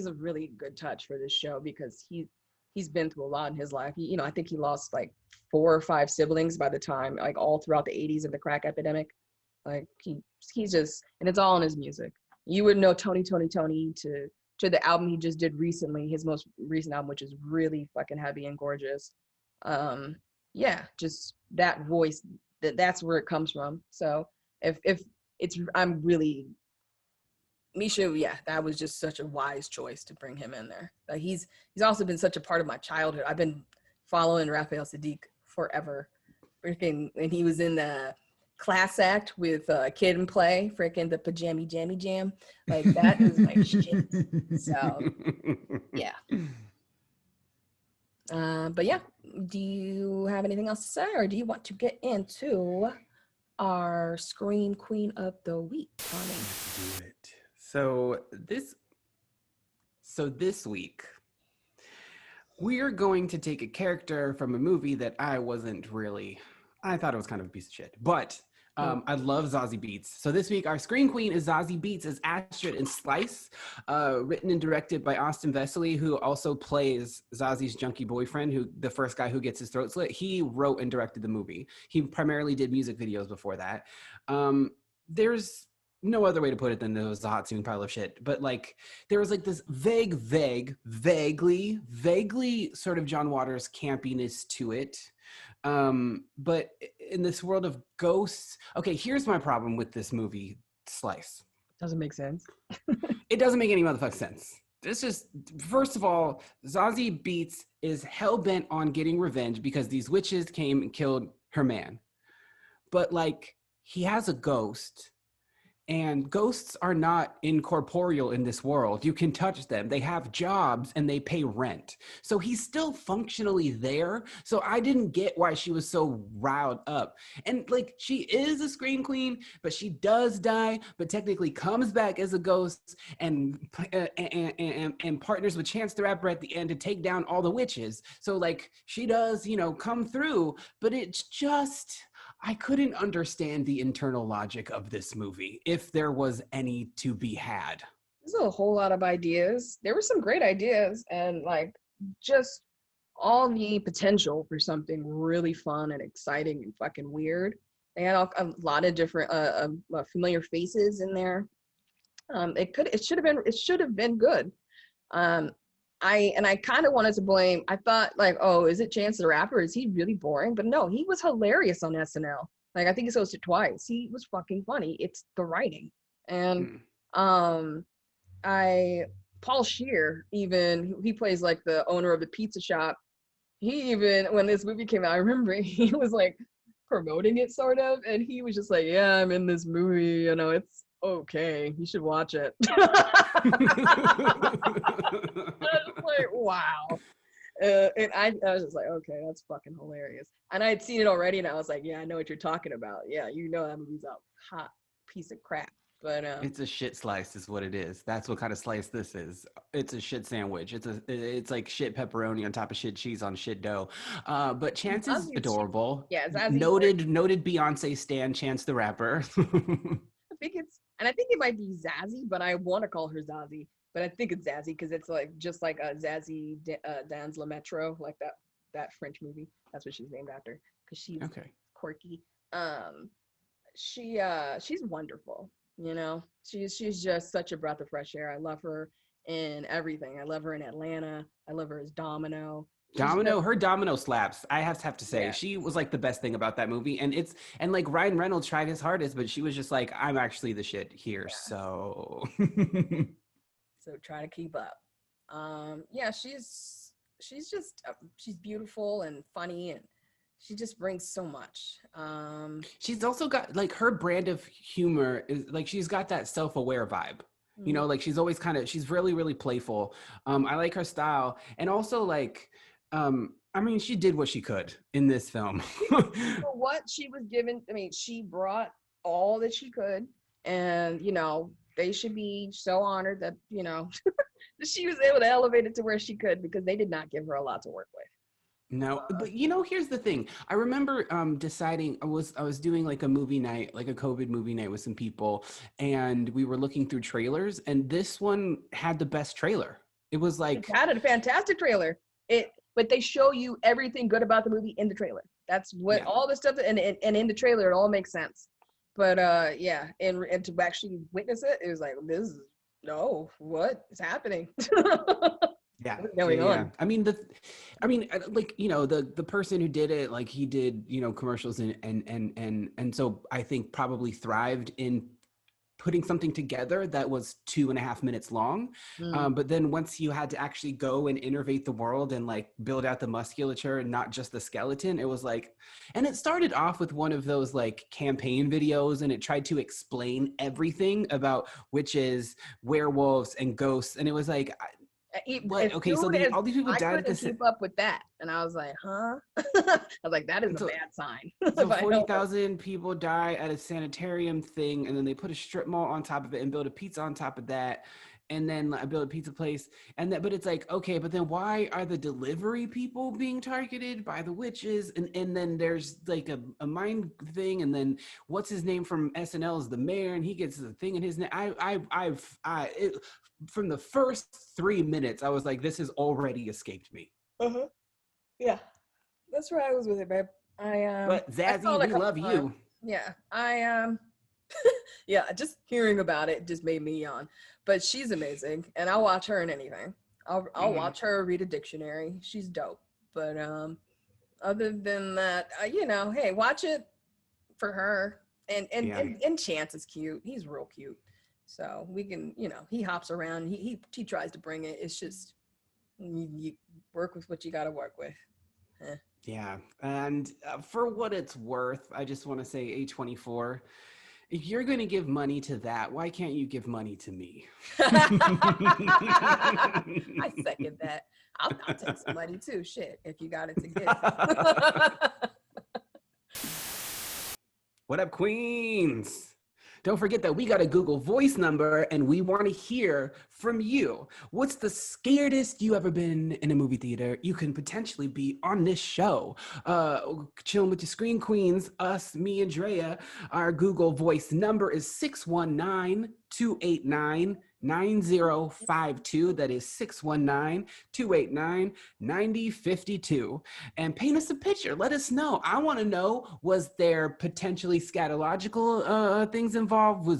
a really good touch for this show because he's been through a lot in his life. I think he lost like 4 or 5 siblings by the time, like, all throughout the 80s of the crack epidemic. Like, he's just, and it's all in his music. You would know Tony to the album he just did recently, his most recent album, which is really fucking heavy and gorgeous. Just that voice, that's where it comes from. So I'm really, Misha, that was just such a wise choice to bring him in there. He's also been such a part of my childhood. I've been following Raphael Sadiq forever. Freaking, and he was in the Class Act with Kid and Play, freaking the Pajammy Jammy Jam. Like, that is my shit. So, yeah. But yeah, do you have anything else to say, or do you want to get into our Scream Queen of the Week? Let's do it. So this week, we're going to take a character from a movie that I thought it was kind of a piece of shit, but I love Zazie Beetz. So this week, our screen queen is Zazie Beetz as Astrid in Slice, written and directed by Austin Vesely, who also plays Zazie's junkie boyfriend, who the first guy who gets his throat slit. He wrote and directed the movie. He primarily did music videos before that. There's no other way to put it than it was a hot scene pile of shit. But like, there was like this vaguely sort of John Waters campiness to it. But in this world of ghosts, okay, here's my problem with this movie, Slice. Doesn't make sense. It doesn't make any motherfucking sense. This is, first of all, Zazie Beetz is hell-bent on getting revenge because these witches came and killed her man. But like, he has a ghost, and ghosts are not incorporeal in this world. You can touch them. They have jobs and they pay rent. So he's still functionally there. So I didn't get why she was so riled up. And like, she is a scream queen, but she does die, but technically comes back as a ghost and partners with Chance the Rapper at the end to take down all the witches. So like, she does, you know, come through, but it's just, I couldn't understand the internal logic of this movie, if there was any to be had. There's a whole lot of ideas. There were some great ideas, and like, just all the potential for something really fun and exciting and fucking weird. They had a lot of different familiar faces in there. It should have been good. I kind of wanted to blame, I thought like, oh, is it Chance the Rapper? Is he really boring? But no, he was hilarious on SNL. Like, I think he hosted twice. He was fucking funny. It's the writing. And Paul Scheer, even, he plays like the owner of the pizza shop. He even, when this movie came out, I remember he was like promoting it sort of, and he was just like, yeah, I'm in this movie, you know, it's okay, you should watch it. I was like, wow. And I was just like, okay, that's fucking hilarious. And I had seen it already, and I was like, yeah, I know what you're talking about. Yeah, you know that movie's a hot piece of crap. But it's a shit slice, is what it is. That's what kind of slice this is. It's a shit sandwich. It's like shit pepperoni on top of shit cheese on shit dough. But Chance is adorable. Yeah, noted Beyonce stan Chance the Rapper. I think it might be Zazie, but I want to call her Zazie. But I think it's Zazie because it's like just like a Zazie Dans La Metro, like that French movie. That's what she's named after because she's quirky. She's wonderful. You know, she's just such a breath of fresh air. I love her in everything. I love her in Atlanta. I love her as Domino. Her Domino slaps. I have to say, she was like the best thing about that movie. And like Ryan Reynolds tried his hardest, but she was just like, I'm actually the shit here. Yeah. So try to keep up. She's just she's beautiful and funny, and she just brings so much. She's also got like her brand of humor is like, she's got that self-aware vibe. You know, like she's always she's really, really playful. I like her style. And also like, I mean, she did what she could in this film. For what she was given, I mean, she brought all that she could, and you know, they should be so honored that, you know, that she was able to elevate it to where she could, because they did not give her a lot to work with. No, but you know, here's the thing. I remember deciding I was doing like a movie night, like a COVID movie night with some people, and we were looking through trailers, and this one had the best trailer. It was like, it had a fantastic trailer. But they show you everything good about the movie in the trailer. That's what all the stuff, and in the trailer it all makes sense. But and to actually witness it, it was like, what is happening? What's going on? I mean, like, you know, the person who did it, like, he did, you know, commercials and so I think probably thrived in putting something together that was 2.5 minutes long. But then once you had to actually go and innervate the world and like build out the musculature and not just the skeleton, it was like, and it started off with one of those like campaign videos, and it tried to explain everything about witches, werewolves, and ghosts. And it was like, all these people died at the keep up with that, and I was like, huh? I was like, that is a bad sign. So 40,000 people die at a sanitarium thing, and then they put a strip mall on top of it and build a pizza on top of that, and then I build a pizza place, and that, but it's like, okay, but then why are the delivery people being targeted by the witches? And then there's like a mind thing, and then what's his name from SNL is the mayor, and he gets the thing in his name. From the first 3 minutes, I was like, this has already escaped me. Uh-huh. Yeah. That's where I was with it, babe. But I Zazie, saw it a we couple love times. you. Yeah. Yeah, just hearing about it just made me yawn. But she's amazing, and I'll watch her in anything. I'll watch her read a dictionary. She's dope. But other than that, hey, watch it for her. And Chance is cute. He's real cute. So we can, he hops around. He tries to bring it. It's just you work with what you got to work with. Yeah, and for what it's worth, I just want to say A24. If you're going to give money to that, why can't you give money to me? I second that. I'll take some money too. Shit, if you got it to give. What up, Queens? Don't forget that we got a Google Voice number, and we want to hear from you. What's the scaredest you ever been in a movie theater? You can potentially be on this show. Chilling with your Screen Queens, us, me, and Drea. Our Google Voice number is 619-289-9052. That is 619-289-9052. And paint us a picture. Let us know. I want to know, was there potentially scatological things involved? Were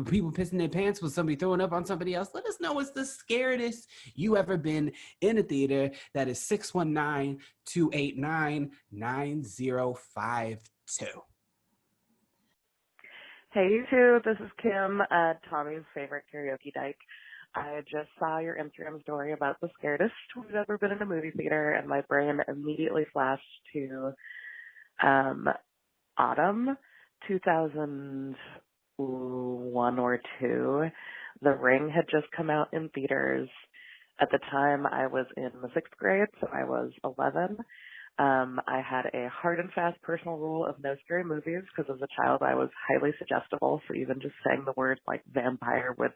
people pissing their pants? Was somebody throwing up on somebody else? Let us know, what's the scaredest you ever been in a theater? That is 619-289-9052. Hey, you two. This is Kim, Tommy's favorite karaoke dyke. I just saw your Instagram story about the scaredest we've ever been in a movie theater, and my brain immediately flashed to autumn 2001 or 2. The Ring had just come out in theaters. At the time, I was in the 6th grade, so I was 11. I had a hard and fast personal rule of no scary movies because as a child I was highly suggestible, so even just saying the word like vampire would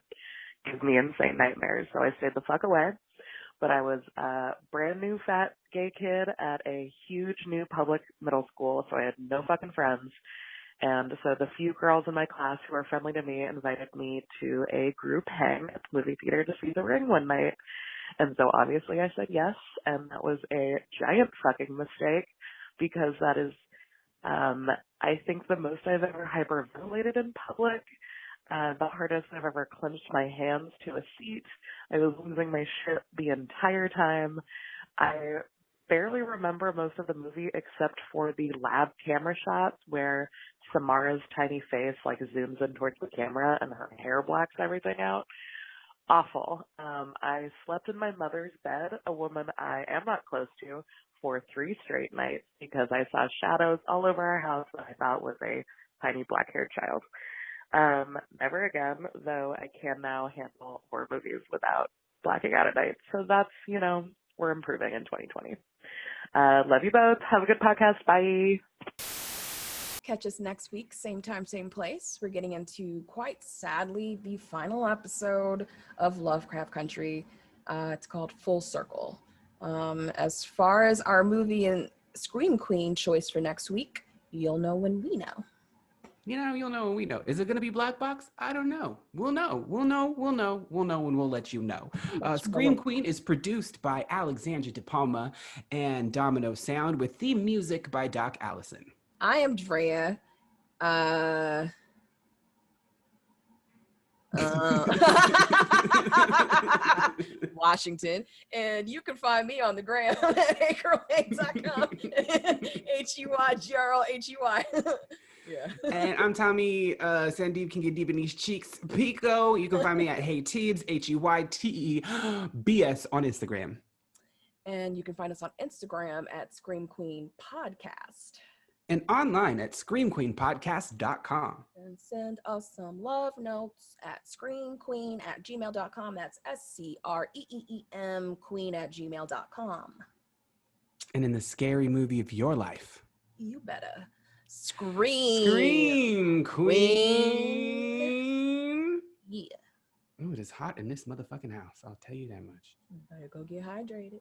give me insane nightmares, so I stayed the fuck away. But I was a brand new fat gay kid at a huge new public middle school, so I had no fucking friends. And so the few girls in my class who were friendly to me invited me to a group hang at the movie theater to see The Ring one night. And so obviously I said yes, and that was a giant fucking mistake because that is, I think, the most I've ever hyperventilated in public, the hardest I've ever clenched my hands to a seat. I was losing my shit the entire time. I barely remember most of the movie except for the lab camera shots where Samara's tiny face like zooms in towards the camera and her hair blacks everything out. Awful. I slept in my mother's bed, a woman I am not close to, for 3 straight nights because I saw shadows all over our house that I thought was a tiny black-haired child. Never again, though I can now handle horror movies without blacking out at night. So that's, we're improving in 2020. Love you both. Have a good podcast. Bye. Catch us next week, same time, same place. We're getting into, quite sadly, the final episode of Lovecraft Country. It's called Full Circle. As far as our movie and Scream Queen choice for next week, you'll know when we know. You'll know when we know. Is it going to be Black Box? I don't know. We'll know. We'll know when we'll let you know. Scream Queen is produced by Alexandra De Palma and Domino Sound with theme music by Doc Allison. I am Drea. Washington, and you can find me on the gram at acreway.com. HEYGRLHEY. Yeah. And I'm Tommy. Sandeep can get deep in these cheeks. Pico. You can find me at HeyTeebs, HEYTEBS on Instagram. And you can find us on Instagram at Scream Queen Podcast. And online at screamqueenpodcast.com. And send us some love notes at screamqueen@gmail.com. That's SCREEEM queen@gmail.com. And in the scary movie of your life, you better scream. Scream Queen. Yeah. Oh, it is hot in this motherfucking house. I'll tell you that much. Better go get hydrated.